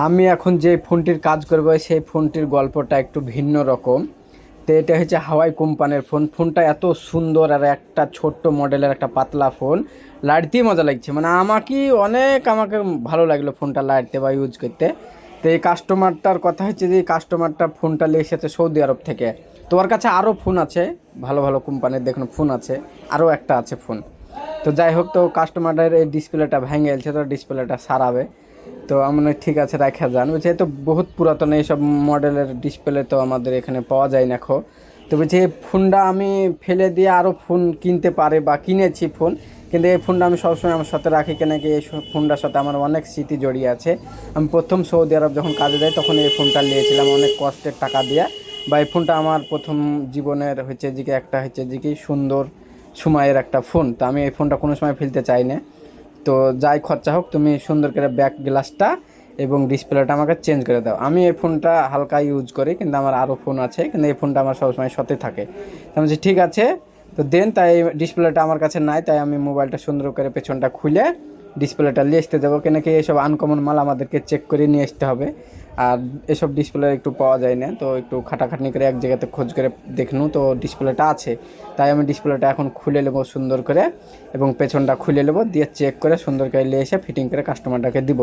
আমি এখন যে ফোনটির কাজ করব সেই ফোনটির গল্পটা একটু ভিন্ন রকম। তো এটা হচ্ছে হাওয়াই কোম্পানির ফোনটা এত সুন্দর আর একটা ছোট্ট মডেলের একটা পাতলা ফোন। লাইটতেই মজা লাগছে, মানে আমাকে ভালো লাগলো ফোনটা লাইটতে বা ইউজ করতে। তো এই কাস্টমারটার কথা হচ্ছে যে এই কাস্টমারটা ফোনটা নিয়ে এসেছে সৌদি আরব থেকে। তোমার কাছে আরও ফোন আছে, ভালো ভালো কোম্পানির দেখুন ফোন আছে, আরও একটা আছে ফোন। তো যাই হোক, তো কাস্টমারের এই ডিসপ্লেটা ভেঙে গেছে, তো ডিসপ্লেটা সারাবে। তো আমি বললাম, ঠিক আছে রাখা যান। বলছে এ তো বহুত পুরাতন, এইসব মডেলের ডিসপ্লে তো আমাদের এখানে পাওয়া যায় না এখন। তো বলছে এই ফোনটা আমি ফেলে দিয়ে আরও ফোন কিনতে পারে বা কিনেছি ফোন, কিন্তু এই ফোনটা আমি সবসময় আমার সাথে রাখি কেন কি এই ফোনটার সাথে আমার অনেক স্মৃতি জড়িয়ে আছে। আমি প্রথম সৌদি আরব যখন কাজে যাই তখন এই ফোনটা নিয়েছিলাম অনেক কষ্টের টাকা দিয়ে। বা এই ফোনটা আমার প্রথম জীবনের হচ্ছে যে কি একটা হচ্ছে যে কি সুন্দর সময়ের একটা ফোন। তো আমি এই ফোনটা কোনো সময় ফেলতে চাই না। তো যাই খরচা হোক, তুমি সুন্দর করে ব্যাক গ্লাসটা এবং ডিসপ্লেটা আমাকে চেঞ্জ করে দাও। আমি এই ফোনটা হালকা ইউজ করি, কিন্তু আমার আরও ফোন আছে, কিন্তু এই ফোনটা আমার সবসময় সাথে থাকে। তো আমি বলছি ঠিক আছে। তো দেন, তাই ডিসপ্লেটা আমার কাছে নাই, তাই আমি মোবাইলটা সুন্দর করে পেছনটা খুলে ডিসপ্লেটা নিয়ে আসতে যাবো, কেন কি এইসব আনকমন মাল আমাদেরকে চেক করে নিয়ে আসতে হবে। আর এসব ডিসপ্লে একটু পাওয়া যায় না, তো একটু খাটাখাটনি করে এক জায়গাতে খোঁজ করে দেখনু তো ডিসপ্লেটা আছে। তাই আমি ডিসপ্লেটা এখন খুলে নেবো সুন্দর করে এবং পেছনটা খুলে নেবো, দিয়ে চেক করে সুন্দর করে নিয়ে এসে ফিটিং করে কাস্টমারটাকে দিব।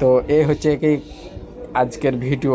তো এই হচ্ছে কি আজকের ভিডিও।